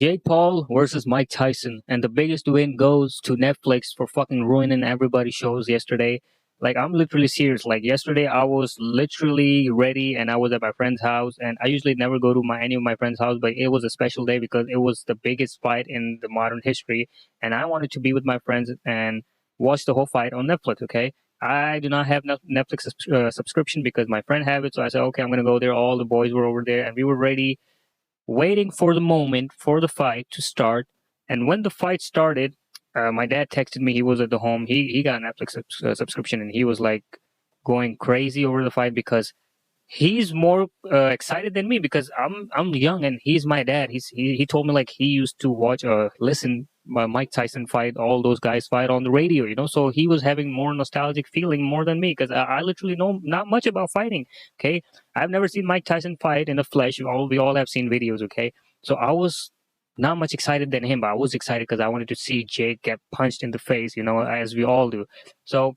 Jake Paul versus Mike Tyson, and the biggest win goes to Netflix for fucking ruining everybody's shows yesterday. Like, I'm literally serious. Like, yesterday I was literally ready, and I was at my friend's house, and I usually never go to any of my friends' house, but it was a special day because it was the biggest fight in the modern history, and I wanted to be with my friends and watch the whole fight on Netflix. Okay, I do not have Netflix subscription because my friend have it, so I said, okay, I'm gonna go there. All the boys were over there, and we were ready waiting for the moment for the fight to start. And when the fight started, my dad texted me. He was at the home. He got a Netflix subscription, and he was like going crazy over the fight because he's more excited than me because I'm young and he's my dad. He told me like he used to watch listen Mike Tyson fight, all those guys fight on the radio, So he was having more nostalgic feeling more than me because I literally know not much about fighting. Okay, I've never seen Mike Tyson fight in the flesh. We all have seen videos. Okay, so I was not much excited than him, but I was excited because I wanted to see Jake get punched in the face, as we all do. So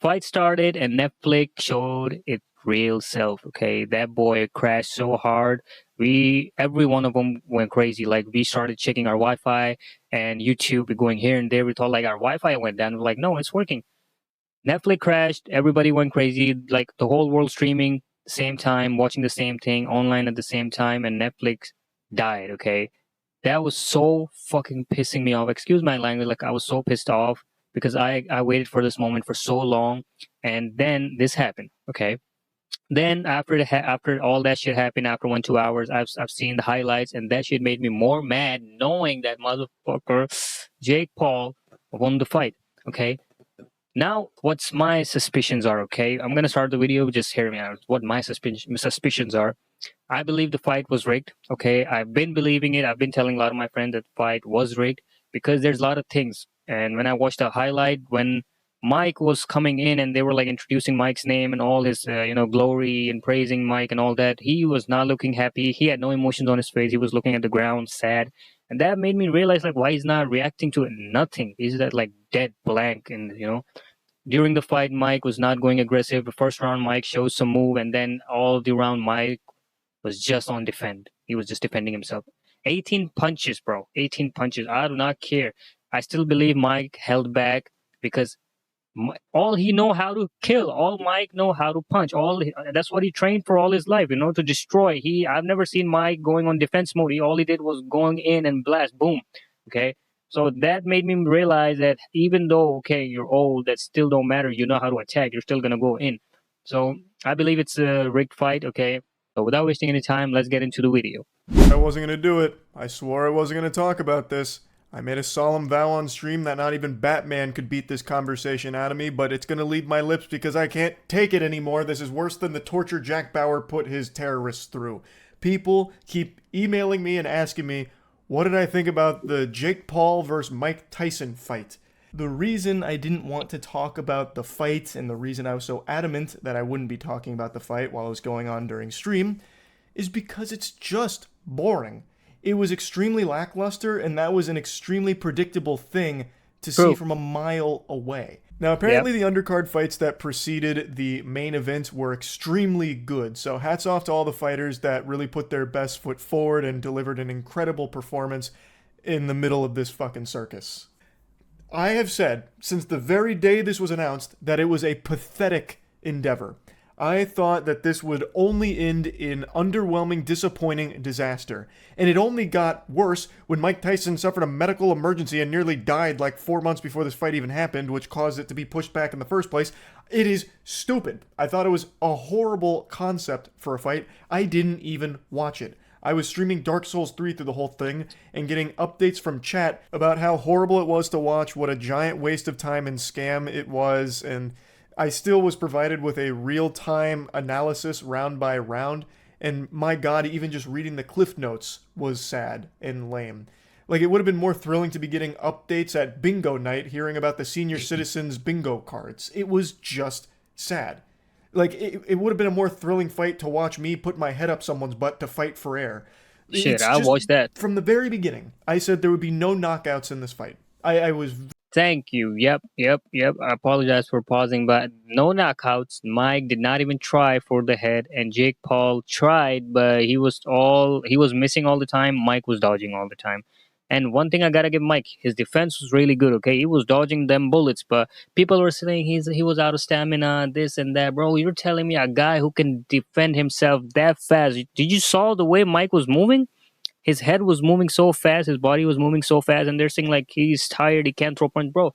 fight started and Netflix showed its real self. Okay, that boy crashed so hard. Every one of them went crazy. Like we started checking our Wi-Fi and YouTube, going here and there. We thought like our Wi-Fi went down. We're like, no, it's working. Netflix crashed. Everybody went crazy. Like the whole world streaming same time, watching the same thing online at the same time, and Netflix died. Okay, that was so fucking pissing me off. Excuse my language. Like I was so pissed off because I waited for this moment for so long, and then this happened. Okay. Then after all that shit happened, after 1 2 hours, I've seen the highlights, and that shit made me more mad, knowing that motherfucker Jake Paul won the fight. Okay. Now, what's my suspicions are? Okay, I'm gonna start the video. Just hear me out. What my suspicions are. I believe the fight was rigged. Okay, I've been believing it. I've been telling a lot of my friends that the fight was rigged because there's a lot of things. And when I watched the highlight, when Mike was coming in and they were like introducing Mike's name and all his, glory and praising Mike and all that, he was not looking happy. He had no emotions on his face. He was looking at the ground, sad. And that made me realize like why he's not reacting to it. Nothing. He's that like dead blank, and during the fight, Mike was not going aggressive. The first round, Mike shows some move, and then all the round, Mike was just on defend. He was just defending himself. 18 punches, bro. 18 punches. I do not care. I still believe Mike held back because all he know how to kill. All Mike know how to punch. That's what he trained for all his life, to destroy. I've never seen Mike going on defense mode. All he did was going in and blast, boom. Okay. So that made me realize that even though, okay, you're old, that still don't matter. You know how to attack. You're still gonna go in. So I believe it's a rigged fight. Okay. So without wasting any time, let's get into the video. I wasn't going to do it. I swore I wasn't going to talk about this. I made a solemn vow on stream that not even Batman could beat this conversation out of me, but it's going to leave my lips because I can't take it anymore. This is worse than the torture Jack Bauer put his terrorists through. People keep emailing me and asking me, what did I think about the Jake Paul versus Mike Tyson fight? The reason I didn't want to talk about the fight and the reason I was so adamant that I wouldn't be talking about the fight while it was going on during stream is because it's just boring. It was extremely lackluster, and that was an extremely predictable thing to see True. from a mile away. Now, Yep. apparently, the undercard fights that preceded the main event were extremely good, so hats off to all the fighters that really put their best foot forward and delivered an incredible performance in the middle of this fucking circus. I have said, since the very day this was announced, that it was a pathetic endeavor. I thought that this would only end in underwhelming, disappointing disaster. And it only got worse when Mike Tyson suffered a medical emergency and nearly died like 4 months before this fight even happened, which caused it to be pushed back in the first place. It is stupid. I thought it was a horrible concept for a fight. I didn't even watch it. I was streaming Dark Souls 3 through the whole thing and getting updates from chat about how horrible it was to watch, what a giant waste of time and scam it was, and I still was provided with a real-time analysis round by round, and my god, even just reading the cliff notes was sad and lame. Like, it would have been more thrilling to be getting updates at bingo night, hearing about the senior citizens bingo cards. It was just sad. Like, it would have been a more thrilling fight to watch me put my head up someone's butt to fight for air. Shit, It's I just, watched that. from the very beginning, I said there would be no knockouts in this fight. I was Thank you. Yep. I apologize for pausing, but no knockouts. Mike did not even try for the head, and Jake Paul tried, but he was missing all the time. Mike was dodging all the time. And one thing I gotta give Mike, his defense was really good. Okay, he was dodging them bullets, but people were saying he was out of stamina, this and that. Bro, you're telling me a guy who can defend himself that fast? Did you saw the way Mike was moving? His head was moving so fast, his body was moving so fast, and they're saying like he's tired, he can't throw punch. Bro,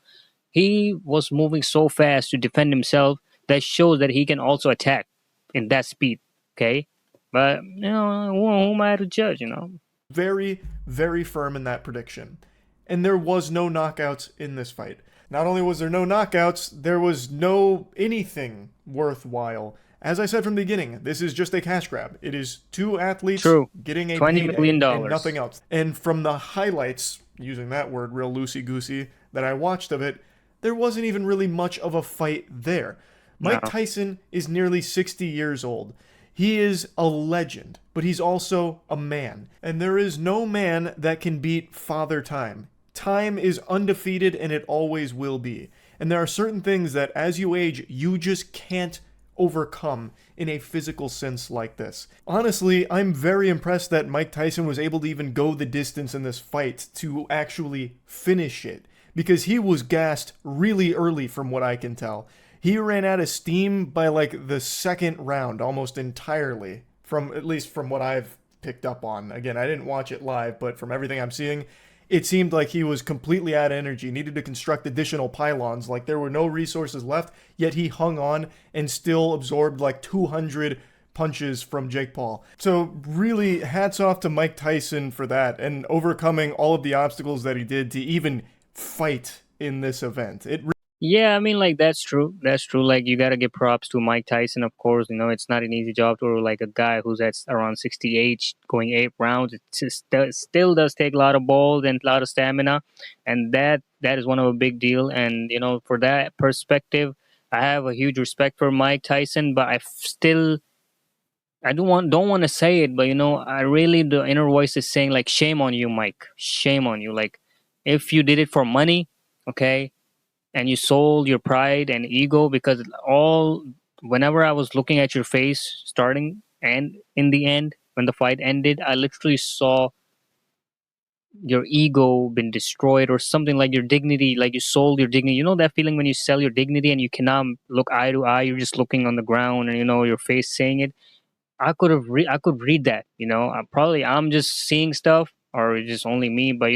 he was moving so fast to defend himself. That shows that he can also attack in that speed. Okay, but who am I to judge? Very, very firm in that prediction. And there was no knockouts in this fight. Not only was there no knockouts, there was no anything worthwhile. As I said from the beginning, this is just a cash grab. It is two athletes True, getting a $20 payday million and nothing dollars. else. And from the highlights, using that word real loosey goosey, that I watched of it, there wasn't even really much of a fight there. No, Mike Tyson is nearly 60 years old. He is a legend, but he's also a man. And there is no man that can beat Father Time. Time is undefeated and it always will be. And there are certain things that as you age, you just can't overcome in a physical sense like this. Honestly, I'm very impressed that Mike Tyson was able to even go the distance in this fight to actually finish it, because he was gassed really early from what I can tell. He ran out of steam by like the second round almost entirely, from at least from what I've picked up on. Again, I didn't watch it live, but from everything I'm seeing, it seemed like he was completely out of energy, needed to construct additional pylons, like there were no resources left, yet he hung on and still absorbed like 200 punches from Jake Paul. So really hats off to Mike Tyson for that and overcoming all of the obstacles that he did to even fight in this event. yeah, I mean, like that's true. That's true. Like you gotta give props to Mike Tyson, of course. It's not an easy job to like a guy who's at around 68, going 8 rounds. It just still does take a lot of balls and a lot of stamina, and that is one of a big deal. And for that perspective, I have a huge respect for Mike Tyson, but I don't want to say it, but I really, the inner voice is saying like, shame on you, Mike. Shame on you. Like, if you did it for money, okay, and you sold your pride and ego, because all whenever I was looking at your face starting and in the end when the fight ended, I literally saw your ego been destroyed, or something, like your dignity, like you sold your dignity. That feeling when you sell your dignity and you cannot look eye to eye, you're just looking on the ground, and your face saying it. I could read that. Probably I'm just seeing stuff, or it's just only me, but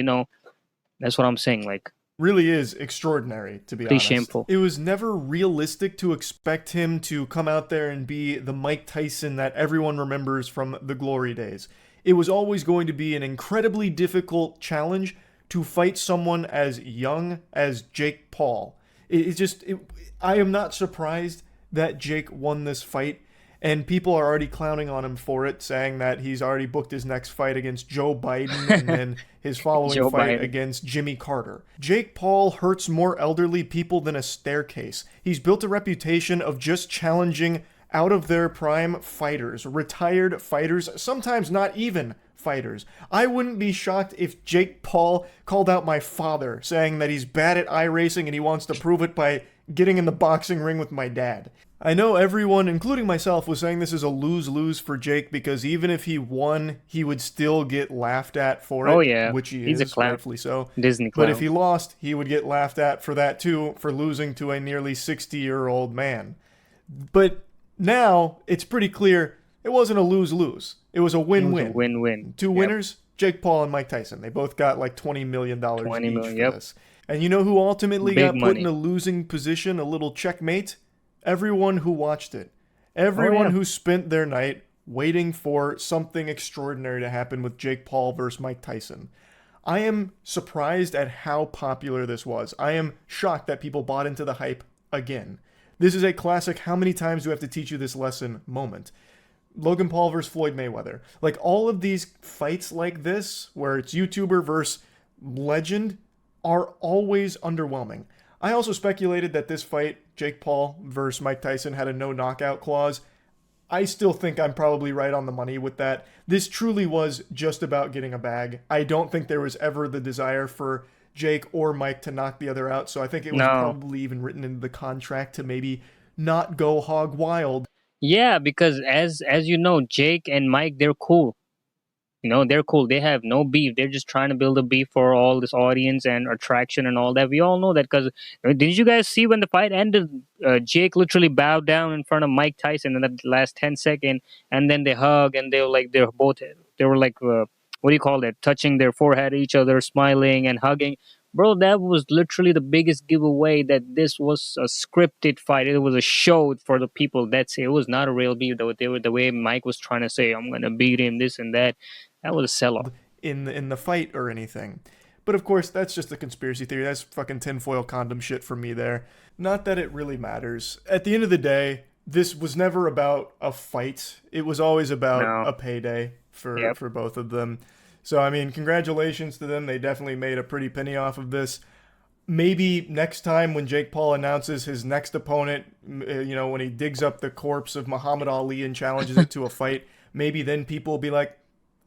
that's what I'm saying. Like, Really is extraordinary, to be pretty honest. shameful. It was never realistic to expect him to come out there and be the Mike Tyson that everyone remembers from the glory days. It was always going to be an incredibly difficult challenge to fight someone as young as Jake Paul. I am not surprised that Jake won this fight, and people are already clowning on him for it, saying that he's already booked his next fight against Joe Biden and then his following Joe fight Biden. against Jimmy Carter. Jake Paul hurts more elderly people than a staircase. He's built a reputation of just challenging out of their prime fighters, retired fighters, sometimes not even fighters. I wouldn't be shocked if Jake Paul called out my father, saying that he's bad at iRacing and he wants to prove it by getting in the boxing ring with my dad. I know everyone, including myself, was saying this is a lose-lose for Jake, because even if he won, he would still get laughed at for Oh it, yeah, which he he's a is, clown. rightfully so. Disney But if clown. he lost, he would get laughed at for that too, for losing to a nearly 60-year-old man. But now it's pretty clear it wasn't a lose-lose. It was a It was a win-win. win-win. Two Yep. winners, Jake Paul and Mike Tyson. They both got like $20 million 20 each million. for Yep. this. And you know who ultimately Big got put in money. a losing position, a little checkmate? Everyone who watched it. Oh Everyone yeah. who spent their night waiting for something extraordinary to happen with Jake Paul versus Mike Tyson. I am surprised at how popular this was. I am shocked that people bought into the hype again. This is a classic how many times do I have to teach you this lesson moment. Logan Paul versus Floyd Mayweather. Like all of these fights like this, where it's YouTuber versus legend, are always underwhelming. I also speculated that this fight, Jake Paul versus Mike Tyson, had a no knockout clause. I still think I'm probably right on the money with that. This truly was just about getting a bag. I don't think there was ever the desire for Jake or Mike to knock the other out, so I think it was No. probably even written into the contract to maybe not go hog wild. Yeah, because as you know, Jake and Mike, they're cool. You know, they're cool. They have no beef. They're just trying to build a beef for all this audience and attraction and all that. We all know that because didn't you guys see when the fight ended? Jake literally bowed down in front of Mike Tyson in the last 10 seconds, and then they hug and they were like they were like what do you call it? Touching their forehead, each other, smiling and hugging. Bro, that was literally the biggest giveaway that this was a scripted fight. It was a show for the people. That's it. It was not a real beef. They were the way Mike was trying to say, "I'm gonna beat him," this and that. That was a sell off. In the fight or anything. But of course, that's just a conspiracy theory. That's fucking tinfoil condom shit from me there. Not that it really matters. At the end of the day, this was never about a fight. It was always about No. a payday Yep. for both of them. So I mean, congratulations to them. They definitely made a pretty penny off of this. Maybe next time when Jake Paul announces his next opponent, when he digs up the corpse of Muhammad Ali and challenges it to a fight, maybe then people will be like,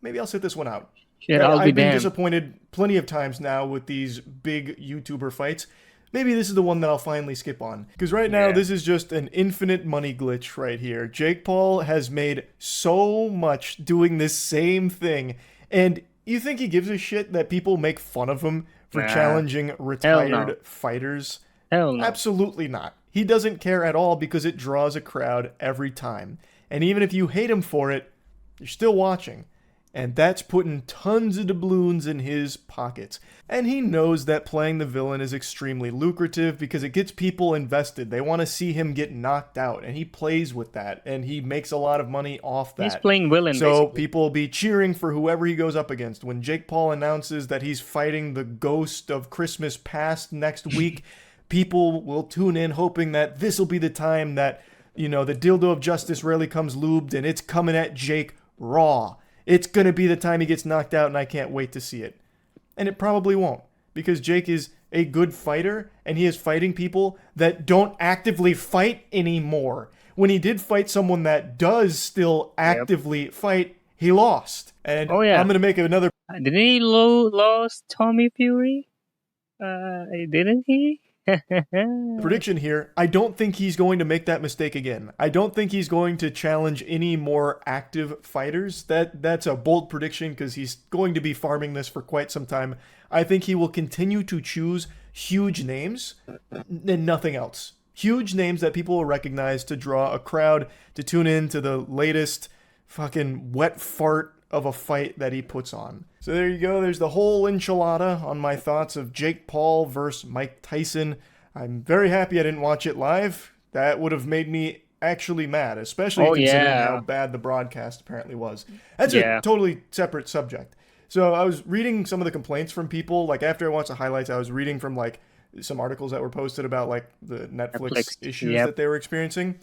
maybe I'll sit this one out. Shit, I'll be I've been damned. disappointed plenty of times now with these big YouTuber fights. Maybe this is the one that I'll finally skip on. Because right now, Yeah. this is just an infinite money glitch right here. Jake Paul has made so much doing this same thing. And you think he gives a shit that people make fun of him for Nah. challenging Hell no. retired fighters? Hell no. Absolutely not. He doesn't care at all because it draws a crowd every time. And even if you hate him for it, you're still watching. And that's putting tons of doubloons in his pockets. And he knows that playing the villain is extremely lucrative because it gets people invested. They want to see him get knocked out, and he plays with that, and he makes a lot of money off He's that. playing villain So basically. people will be cheering for whoever he goes up against. When Jake Paul announces that he's fighting the ghost of Christmas past next week, people will tune in hoping that this will be the time that, the dildo of justice rarely comes lubed and it's coming at Jake raw. It's going to be the time he gets knocked out, and I can't wait to see it. And it probably won't, because Jake is a good fighter, and he is fighting people that don't actively fight anymore. When he did fight someone that does still Yep. actively fight, he lost. And Oh I'm yeah. going to make another Didn't he lost Tommy Fury? Didn't he? prediction here. I don't think he's going to make that mistake again. I don't think he's going to challenge any more active fighters. That's a bold prediction because he's going to be farming this for quite some time. I think he will continue to choose huge names and nothing else. Huge names that people will recognize to draw a crowd to tune in to the latest fucking wet fart of a fight that he puts on. So there you go. There's the whole enchilada on my thoughts of Jake Paul versus Mike Tyson. I'm very happy I didn't watch it live. That would have made me actually mad, especially Oh considering how yeah. bad the broadcast apparently was. That's a Yeah. totally separate subject. So I was reading some of the complaints from people. Like after I watched the highlights, I was reading from like some articles that were posted about like the Netflix Netflix. issues Yep. that they were experiencing.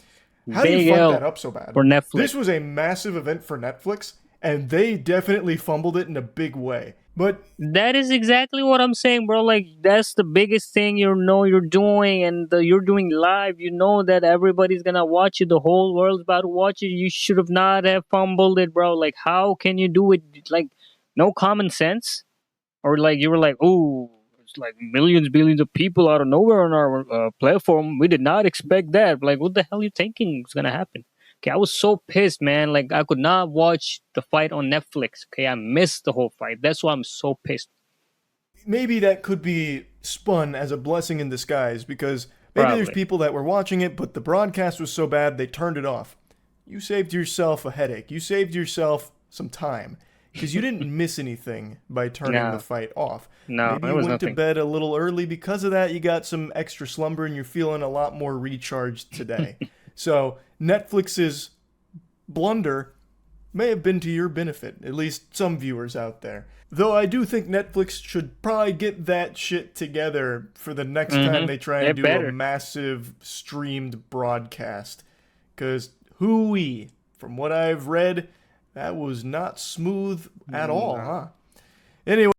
How do you Big fuck that L up so bad? for Netflix. This was a massive event for Netflix, and they definitely fumbled it in a big way. But That is exactly what I'm saying, bro. Like that's the biggest thing you're doing, and you're doing live. You know that everybody's gonna watch it. The whole world's about to watch it. You should have not have fumbled it, bro. Like how can you do it? Like no common sense, or like you were like, oh, it's like millions, billions of people out of nowhere on our platform. We did not expect that. Like what the hell you thinking is gonna happen? Okay, I was so pissed, man. Like I could not watch the fight on Netflix. Okay, I missed the whole fight. That's why I'm so pissed. maybe that could be spun as a blessing in disguise because maybe there's Probably. people that were watching it, but the broadcast was so bad they turned it off. You saved yourself a headache. You saved yourself some time because you didn't miss anything by turning the No, fight off. no, Maybe there you was went to nothing. bed a little early because of that. You got some extra slumber and you're feeling a lot more recharged today. So, Netflix's blunder may have been to your benefit, at least some viewers out there. Though I do think Netflix should probably get that shit together for the next time they try and It do a better. massive streamed broadcast. Because hooey, from what I've read, that was not smooth at all, No. huh? Anyway.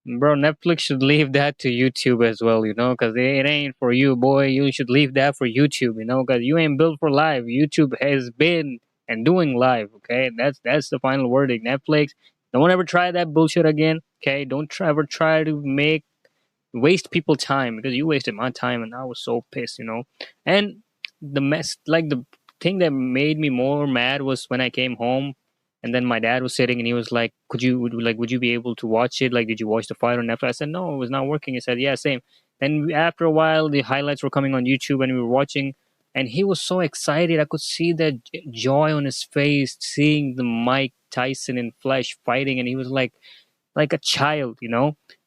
Bro, Netflix should leave that to YouTube as well, because it ain't for you, boy. You should leave that for YouTube, because you ain't built for live. YouTube has been and doing live, okay? That's the final verdict. Netflix, don't ever try that bullshit again, okay? Don't ever try to make waste people time because you wasted my time and I was so pissed. And the mess, like the thing that made me more mad was when I came home and then my dad was sitting and he was like, would you be able to watch it? Like, did you watch the fight on Netflix? I said, no, it was not working. He said, yeah, same. Then after a while, the highlights were coming on YouTube and we were watching and he was so excited. I could see the joy on his face, seeing the Mike Tyson in flesh fighting. And he was like a child.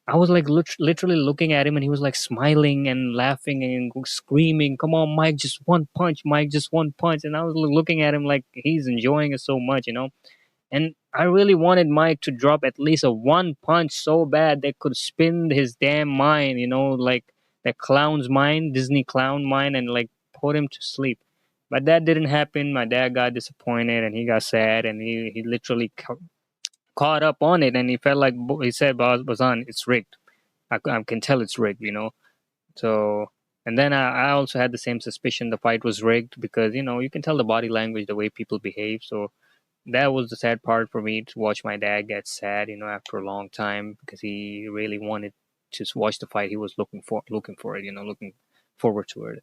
I was like literally looking at him and he was like smiling and laughing and screaming, "Come on, Mike, just one punch, Mike, just one punch." And I was looking at him like he's enjoying it so much. And I really wanted Mike to drop at least a one punch so bad that could spin his damn mind, like that clown's mind, Disney clown mind, and like put him to sleep. But that didn't happen. My dad got disappointed and he got sad and he literally caught up on it and he felt like he said, Bazan, it's rigged. I can tell it's rigged. So, and then I also had the same suspicion the fight was rigged because, you can tell the body language, the way people behave. So that was the sad part for me to watch my dad get sad, after a long time because he really wanted to watch the fight. He was looking for it, looking forward to it.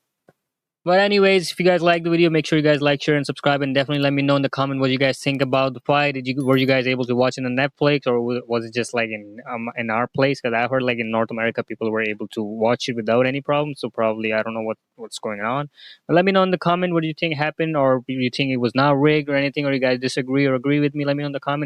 But anyways, if you guys like the video, make sure you guys like, share, and subscribe, and definitely let me know in the comment what you guys think about the fight. Were you guys able to watch it on Netflix, or was it just like in our place? Because I heard like in North America, people were able to watch it without any problem. So probably I don't know what's going on. But let me know in the comment what do you think happened, or do you think it was not rigged or anything, or you guys disagree or agree with me. Let me know in the comment.